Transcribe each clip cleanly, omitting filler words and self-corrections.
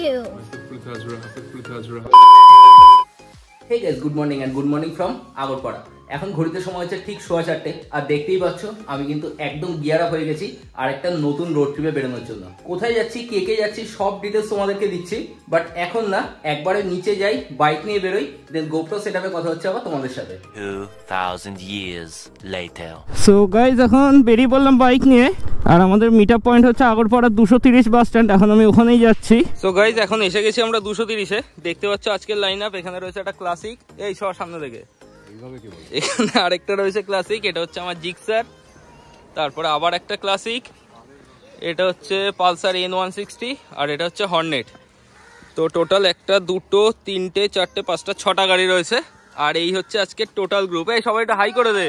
you? Hey guys, good morning and good morning from Agarpara. এখন ঘড়িতে সময় হচ্ছে ঠিক 4:30 আর দেখতেই পাচ্ছ আমি কিন্তু একদম গিয়ার আপ হয়ে গেছি আর একটা নতুন রোড ট্রিপে বেরোনোর জন্য। কোথায় যাচ্ছি, কে যাচ্ছি সব ডিটেলস তোমাদেরকে দিচ্ছি, বাট এখন না, একবারে নিচে যাই, বাইক নিয়ে বেরোই, দেন গোপ্রো সেটআপে কথা হচ্ছে আবার তোমাদের সাথে। 2000 years later. সো গাইজ এখন বেরিয়ে পড়লাম বাইক নিয়ে, আর আমাদের মিট আপ পয়েন্ট হচ্ছে আগরপাড়া 230 বাস স্ট্যান্ড। এখন আমি ওখানেই যাচ্ছি। সো গাইজ এখন এসে গেছি আমরা 230-এ। দেখতে পাচ্ছ আজকের লাইন আপ। এখানে রয়েছে একটা ক্লাসিক, এই সব সামনে থেকে, এখানে আরেকটা রয়েছে ক্লাসিক, এটা হচ্ছে আমার জিক্সার, তারপরে আবার একটা ক্লাসিক, এটা হচ্ছে পালসার N160, আর এটা হচ্ছে হর্নেট। তো টোটাল 1, 2, 3, 4, 5, 6টা গাড়ি রয়েছে, আর এই হচ্ছে আজকে টোটাল গ্রুপ। এই সবাই একটা হাই করে দে।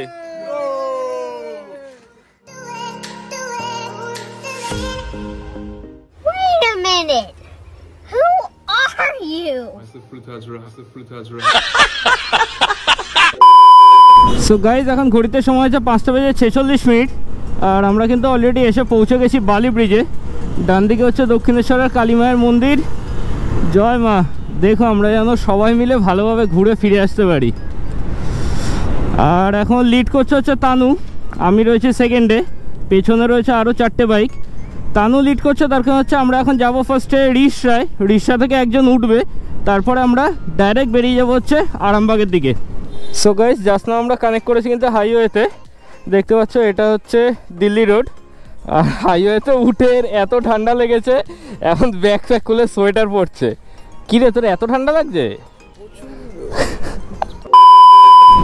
Wait a minute. Who are you? So guys এখন ঘড়িতে সময় হচ্ছে 5:46, আর আমরা কিন্তু অলরেডি এসে পৌঁছে গেছি বালি ব্রিজে। ডান দিকে হচ্ছে দক্ষিণেশ্বরের কালী মায়ের মন্দির। জয় মা। দেখো আমরা যেন সবাই মিলে ভালোভাবে ঘুরে ফিরে আসতে পারি। আর এখন লিড করছে হচ্ছে তানু, আমি রয়েছি সেকেন্ডে, পেছনে রয়েছে আরও 4টে বাইক। তানু লিড করছে, তার কারণ হচ্ছে আমরা এখন যাবো ফার্স্টে রিকশায়, রিকশা থেকে একজন উঠবে, তারপরে আমরা ডাইরেক্ট বেরিয়ে যাবো হচ্ছে আরামবাগের দিকে। সো গাইস জাস্ট না আমরা কানেক্ট করেছি কিন্তু হাইওয়েতে, দেখতে পাচ্ছ এটা হচ্ছে দিল্লি রোড। আর হাইওয়েতে উঠে এত ঠান্ডা লেগেছে, এখন ব্যাগ প্যাক খুলে সোয়েটার পরছে। কি রে তোর এত ঠান্ডা লাগছে?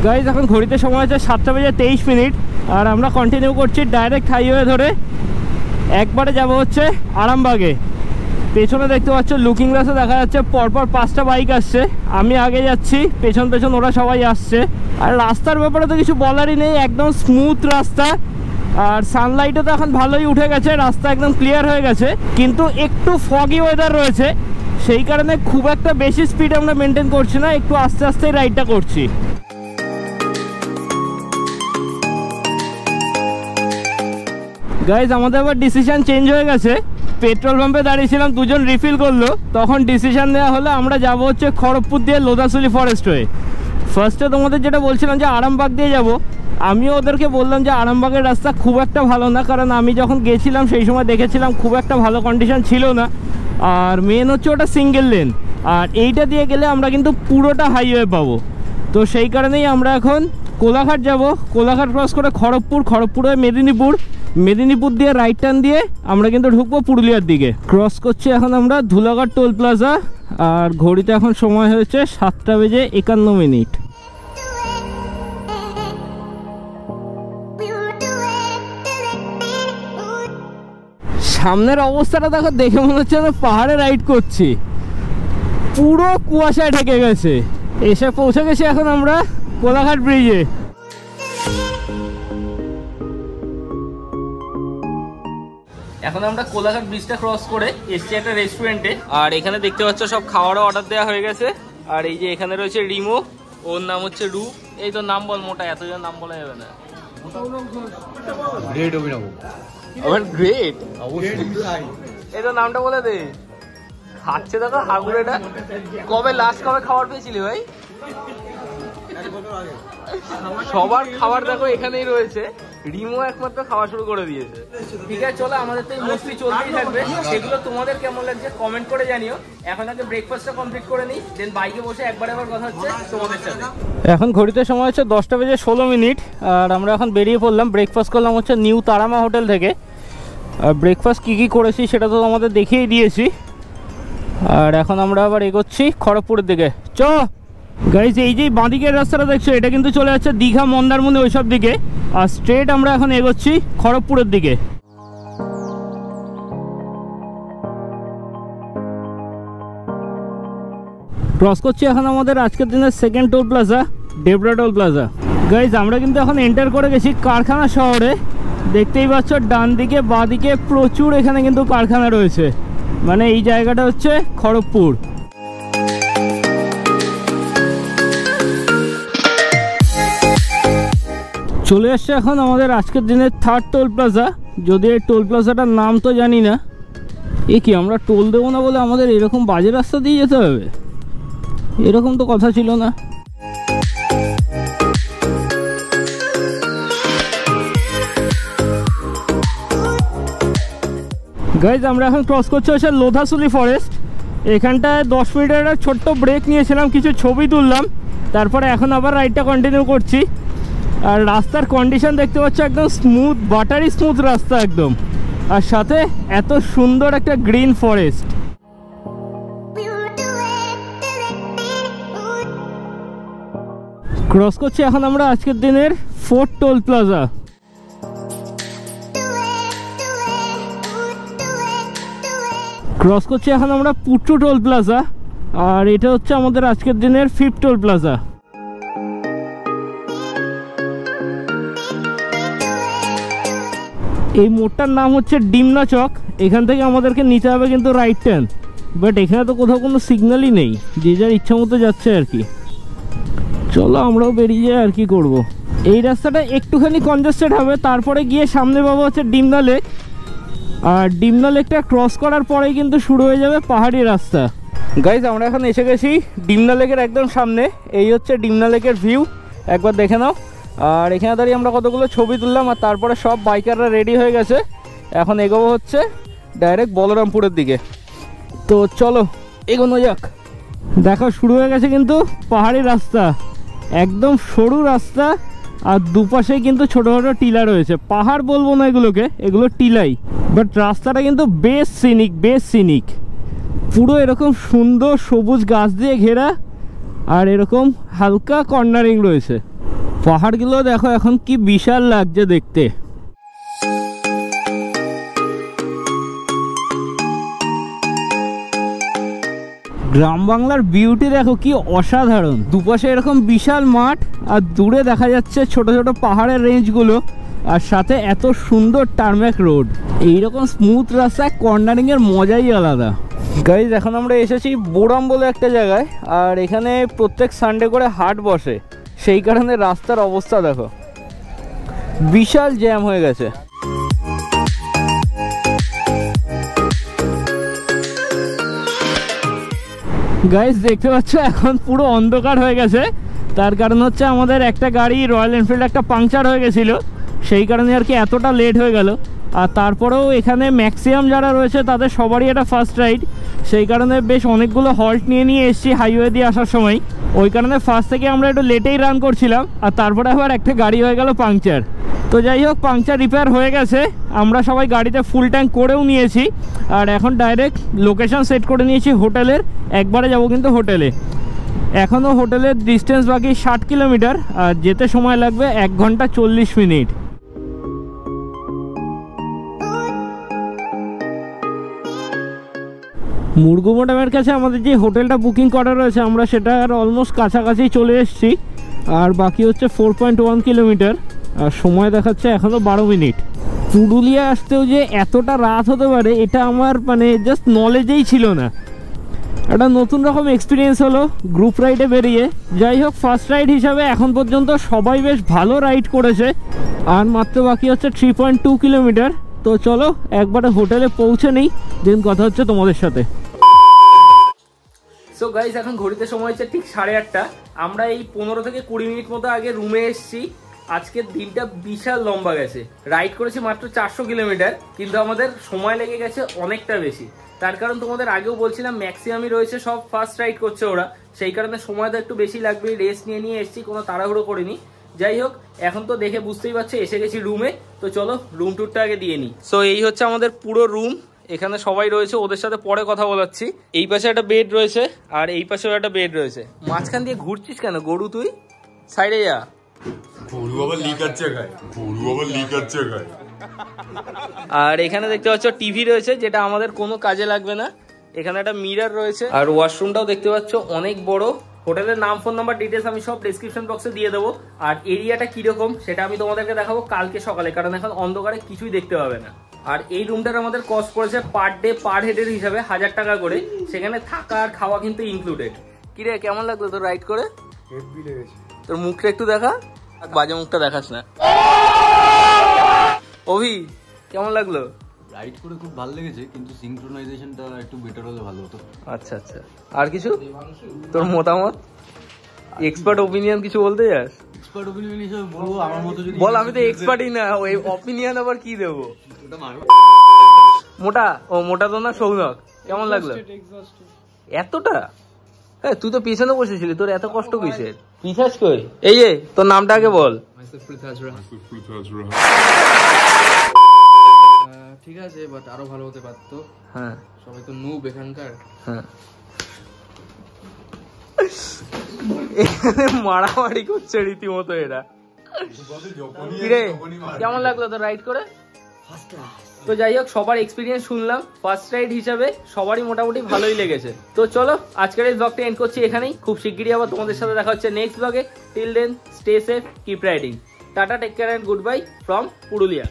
গাইস এখন ঘড়িতে সময় হচ্ছে 7:23, আর আমরা কন্টিনিউ করছি ডাইরেক্ট হাইওয়ে ধরে, একবারে যাব হচ্ছে আরামবাগে। পেছনে দেখতে পাচ্ছ লুকিং গ্লাসে দেখা যাচ্ছে পরপর 5টা বাইক আসছে, আমি আগে যাচ্ছি, পেছন পেছন ওরা সবাই আসছে। আর রাস্তার ব্যাপারে তো কিছু বলারই নেই, একদম স্মুথ রাস্তা, আর সানলাইটও তো এখন ভালোই উঠে গেছে, রাস্তা একদম ক্লিয়ার হয়ে গেছে, কিন্তু একটু ফগি ওয়েদার রয়েছে, সেই কারণে খুব একটা বেশি স্পিড আমরা মেনটেন করছি না, একটু আস্তে আস্তে রাইডটা করছি। গাইজ আমাদের আবার ডিসিশন চেঞ্জ হয়ে গেছে। পেট্রোল পাম্পে দাঁড়িয়েছিলাম, দুজন রিফিল করলো, তখন ডিসিশন নেওয়া হলো আমরা যাব হচ্ছে খড়গপুর দিয়ে লোধাশুলি ফরেস্ট হয়ে। ফার্স্টে তোমাদের যেটা বলছিলাম যে আরামবাগ দিয়ে যাব, আমিও ওদেরকে বললাম যে আরামবাগের রাস্তা খুব একটা ভালো না, কারণ আমি যখন গেছিলাম সেই সময় দেখেছিলাম খুব একটা ভালো কন্ডিশন ছিল না, আর মেন হচ্ছে ওটা সিঙ্গেল লেন, আর এইটা দিয়ে গেলে আমরা কিন্তু পুরোটা হাইওয়ে পাবো। তো সেই কারণেই আমরা এখন কোলাঘাট যাব, কোলাঘাট ক্রস করে খড়গপুর, খড়গপুর হয়ে মেদিনীপুর, মেদিনীপুর দিয়ে রাইট টার্ন দিয়ে আমরা কিন্তু ঢুকবো পুরুলিয়ার দিকে। ক্রস করছি এখন আমরা ধুলাঘাট টোল প্লাজা, আর ঘড়িতে এখন সময় হয়েছে 7:51। সামনের অবস্থাটা দেখো, দেখে মনে হচ্ছে আমরা পাহাড়ে রাইড করছি, পুরো কুয়াশায় ঢেকে গেছে। এসে পৌঁছে গেছি এখন আমরা কোলাঘাট ব্রিজে। এখন আমরা কোলাঘাট ব্রিজটা ক্রস করে এসছি একটা রেস্টুরেন্টে, আর এখানে দেখতে পাচ্ছ সব খাওয়ারও অর্ডার দেওয়া হয়ে গেছে। আর এই যে এখানে রয়েছে রিমো, ওর নাম হচ্ছে রূপ। এই তো নাম বল, মোটা এতজন নাম বলা যাবে না। গ্রেট অভিনব, আবার গ্রেট এই তো নামটা বলে দে। খাচ্ছে দেখো হাগুড়েটা। কবে খাবার পেয়েছিলি ভাই? সবার খাবার দেখো এখানেই রয়েছে, রিমো একমাত্র খাওয়া শুরু করে দিয়েছে। ঠিক আছে চলো, আমাদের তো এই মস্তি চলতেই থাকবে, সেগুলো তোমাদের কেমন লাগছে কমেন্ট করে জানিও। এখন আগে ব্রেকফাস্টটা কমপ্লিট করে নিই, দেন বাইকে বসে একবার কথা হচ্ছে তোমাদের সাথে। এখন ঘড়িতে সময় হচ্ছে 10:16, আর আমরা এখন বেরিয়ে পড়লাম। ব্রেকফাস্ট করলাম হচ্ছে নিউ তারামা হোটেল থেকে। আর ব্রেকফাস্ট কী করেছি সেটা তো আমাদের দেখিয়ে দিয়েছি, আর এখন আমরা আবার এগোচ্ছি খড়গপুরের দিকে। চ গাইজ, এই যে বাঁদিকের রাস্তাটা দেখছো, এটা কিন্তু চলে যাচ্ছে দীঘা, মন্দারমণি ওইসব দিকে, আর স্ট্রেট আমরা এখন এগোচ্ছি খড়গপুরের দিকে। ক্রস করছি এখন আমাদের আজকের দিনের second toll plaza, Debra toll plaza. Guys আমরা কিন্তু এখন এন্টার করে গেছি কারখানা শহরে। দেখতেই পাচ্ছ ডান দিকে বাঁ দিকে প্রচুর এখানে কিন্তু কারখানা রয়েছে, মানে এই জায়গাটা হচ্ছে খড়গপুর। চলে আসছে এখন আমাদের আজকের দিনের থার্ড টোল প্লাজা, যদি এই টোল প্লাজাটার নাম তো জানি না, এ কি আমরা টোল দেবো না বলে আমাদের এরকম বাজে রাস্তা দিয়ে যেতে হবে? এরকম তো কথা ছিল না। গাইজ আমরা এখন ক্রস করছি হচ্ছে লোধাশুলি ফরেস্ট। এখানটায় 10 মিনিটের একটা ছোট্ট ব্রেক নিয়েছিলাম, কিছু ছবি তুললাম, তারপরে এখন আবার রাইডটা কন্টিনিউ করছি। আর রাস্তার কন্ডিশন দেখতে পাচ্ছ একদম স্মুথ, বাটারি স্মুথ রাস্তা একদম, আর সাথে এত সুন্দর একটা গ্রিন ফরেস্ট। ক্রস করছি এখন আমরা আজকের দিনের 4th টোল প্লাজা। ক্রস করছি এখন আমরা পুট্টু টোল প্লাজা, আর এটা হচ্ছে আমাদের আজকের দিনের 5th টোল প্লাজা। এই মোড়টার নাম হচ্ছে ডিমনা চক। এখান থেকে আমাদেরকে নিতে হবে কিন্তু রাইট টার্ন, বাট এখানে তো কোথাও কোনো সিগন্যালই নেই, যে যার ইচ্ছা মতো যাচ্ছে আর কি। চলো আমরাও বেরিয়ে যাই, আর কি করব। এই রাস্তাটা একটুখানি কনজেস্টেড হবে, তারপরে গিয়ে সামনে পাবো হচ্ছে ডিমনা লেক, আর ডিমনা লেকটা ক্রস করার পরেই কিন্তু শুরু হয়ে যাবে পাহাড়ি রাস্তা। গাইজ আমরা এখন এসে গেছি ডিমনা লেকের একদম সামনে। এই হচ্ছে ডিমনা লেকের ভিউ, একবার দেখে নাও। আর এখানে দাঁড়িয়ে আমরা কতগুলো ছবি তুললাম, আর তারপরে সব বাইকাররা রেডি হয়ে গেছে। এখন এগোবো হচ্ছে ডাইরেক্ট বলরামপুরের দিকে। তো চলো এগোনো যাক। দেখো শুরু হয়ে গেছে কিন্তু পাহাড়ি রাস্তা, একদম সরু রাস্তা, আর দুপাশেই কিন্তু ছোটো ছোটো টিলা রয়েছে। পাহাড় বলবো না এগুলোকে, এগুলো টিলাই, বাট রাস্তাটা কিন্তু বেশ সিনিক, বেশ সিনিক। পুরো এরকম সুন্দর সবুজ গাছ দিয়ে ঘেরা, আর এরকম হালকা কর্নারিং রয়েছে। পাহাড়গুলো দেখো এখন কি বিশাল লাগছে দেখতে। গ্রাম বাংলার বিউটি দেখো কি অসাধারণ। দুপাশে এরকম বিশাল মাঠ, আর দূরে দেখা যাচ্ছে ছোট ছোট পাহাড়ের রেঞ্জগুলো, আর সাথে এত সুন্দর টারম্যাক রোড। এইরকম স্মুথ রাস্তায় কর্নারিং এর মজাই আলাদা। গাইজ এখন আমরা এসেছি বোরাম বলে একটা জায়গায়, আর এখানে প্রত্যেক সানডে করে হাট বসে, সেই কারণে রাস্তার অবস্থা দেখো, বিশাল জ্যাম হয়ে গেছে। গাইজ দেখতে পাচ্ছ এখন পুরো অন্ধকার হয়ে গেছে, তার কারণ হচ্ছে আমাদের একটা গাড়ি রয়্যাল এনফিল্ড একটা পাংচার হয়ে গেছিলো, সেই কারণে আর কি এতটা লেট হয়ে গেল। আর তারপরেও এখানে ম্যাক্সিমাম যারা রয়েছে তাদের সবারই এটা ফার্স্ট রাইড, সেই কারণে বেশ অনেকগুলো হল্ট নিয়ে এসেছি হাইওয়ে দিয়ে আসার সময়। ওই কারণে ফার্স্ট থেকে আমরা একটু লেটেই রান করছিলাম, আর তারপরে আবার একটা গাড়ি হয়ে গেল পাংচার। তো যাই হোক, পাংচার রিপেয়ার হয়ে গেছে, আমরা সবাই গাড়িতে ফুল ট্যাঙ্ক করেও নিয়েছি, আর এখন ডাইরেক্ট লোকেশন সেট করে নিয়েছি হোটেলের। একবারে যাব কিন্তু হোটেলে। এখনও হোটেলের ডিস্টেন্স বাকি 60 কিলোমিটার, আর যেতে সময় লাগবে 1 ঘন্টা 40 মিনিট। মুরগুমো ড্যামের কাছে আমাদের যে হোটেলটা বুকিং করা রয়েছে, আমরা সেটার অলমোস্ট কাছাকাছি চলে এসেছি, আর বাকি হচ্ছে 4.1 কিলোমিটার, আর সময় দেখাচ্ছে এখনও 12 মিনিট। পুরুলিয়া আসতেও যে এতটা রাত হতে পারে এটা আমার মানে জাস্ট নলেজেই ছিল না। একটা নতুন রকম এক্সপিরিয়েন্স হলো গ্রুপ রাইডে বেরিয়ে। যাই হোক, ফার্স্ট রাইড হিসাবে এখন পর্যন্ত সবাই বেশ ভালো রাইড করেছে, আর মাত্র বাকি হচ্ছে 3.2 কিলোমিটার। তো চলো একবারে হোটেলে পৌঁছে নেই, দিন কথা হচ্ছে তোমাদের সাথে। সো গাইস এখন ঘড়িতে সময় হচ্ছে ঠিক 8:30। আমরা এই 15 থেকে 20 মিনিট মতো আগে রুমে এসেছি। আজকের দিনটা বিশাল লম্বা গেছে, রাইড করেছি মাত্র 400 কিলোমিটার, কিন্তু আমাদের সময় লেগে গেছে অনেকটা বেশি। তার কারণ তোমাদের আগেও বলছিলাম ম্যাক্সিমামই রয়েছে সব ফার্স্ট রাইড করছে ওরা, সেই কারণে সময়টা একটু বেশি লাগবে। রেস্ট নিয়ে এসেছি, কোনো তাড়াহুড়ো করিনি। যাই হোক, এখন তো দেখে বুঝতেই পারছো এসে গেছি রুমে। তো চলো রুম ট্যুরটা আগে দিয়ে নিই। সো এই হচ্ছে আমাদের পুরো রুম, এখানে সবাই রয়েছে, ওদের সাথে পরে কথা বলাচ্ছি। এই পাশে একটা বেড রয়েছে, আর এই পাশেও একটা বেড রয়েছে। মাঝখান দিয়ে ঘুরছিস কেন গরু? তুই সাইডে যা। আর এখানে দেখতে পাচ্ছ টিভি রয়েছে, যেটা আমাদের কোনো কাজে লাগবে না। এখানে একটা মিরর রয়েছে, আর ওয়াশরুমটাও দেখতে পাচ্ছ অনেক বড়। হোটেলের নাম, ফোন নাম্বার, ডিটেলস আমি সব ডেসক্রিপশন বক্সে দিয়ে দেবো। আর এরিয়াটা কিরকম সেটা আমি তোমাদেরকে দেখাবো কালকে সকালে, কারণ এখন অন্ধকারে কিছুই দেখতে পাবে না। আর এই রুমটার আমাদের কস্ট পড়েছে পার ডে পার হেডের হিসাবে 1000 টাকা করে, সেখানে থাকা আর খাওয়া কিন্তু ইনক্লুডেড। কিরে কেমন লাগলো তোর রাইড করে? হেভি লেগেছে। তোর মুখটা একটু দেখা, বাজে মুখটা দেখাস না। অভি কেমন লাগলো? রাইড করে খুব ভালো লেগেছে, কিন্তু সিনক্রোনাইজেশনটা একটু বেটার হলে ভালো হতো। আচ্ছা আচ্ছা, আর কিছু তোর মতামত, এক্সপার্ট ওপিনিয়ন কিছু বলতে চাস? এক্সপার্ট ওপিনিয়ন হিসেবে বলবো আমার মতো যদি বল, আমি তো এক্সপার্টই না, ওই অপিনিয়ন আবার কি দেবো। ওটা মারবে। মোটা মোটা তো না, সৌনক কেমন লাগলো? এতটা? হ্যাঁ, তুই তো পিছনে বসেছিলি, তোর এত কষ্ট কিসের? পিছাস কই? এই যে তোর নামটা আগে বল। ঠিক আছে, বাট আরো ভালো হতে পারতো। হ্যাঁ সবাই তো নুব এখানকার। হ্যাঁ, এখানে মারামারি করছে রীতিমতো এরা। কিরে কেমন লাগলো তোর রাইড করে? তো যাই হোক, সবার এক্সপিরিয়েন্স শুনলাম, ফার্স্ট রাইড হিসাবে সবারই মোটামুটি ভালোই লেগেছে। তো চলো আজকের এই ব্লগটা এন্ড করছি এখানেই। খুব শিগগিরই আবার তোমাদের সাথে দেখা হচ্ছে নেক্সট ব্লগে। Till then stay safe, keep riding, tata, take care and good bye from Purulia.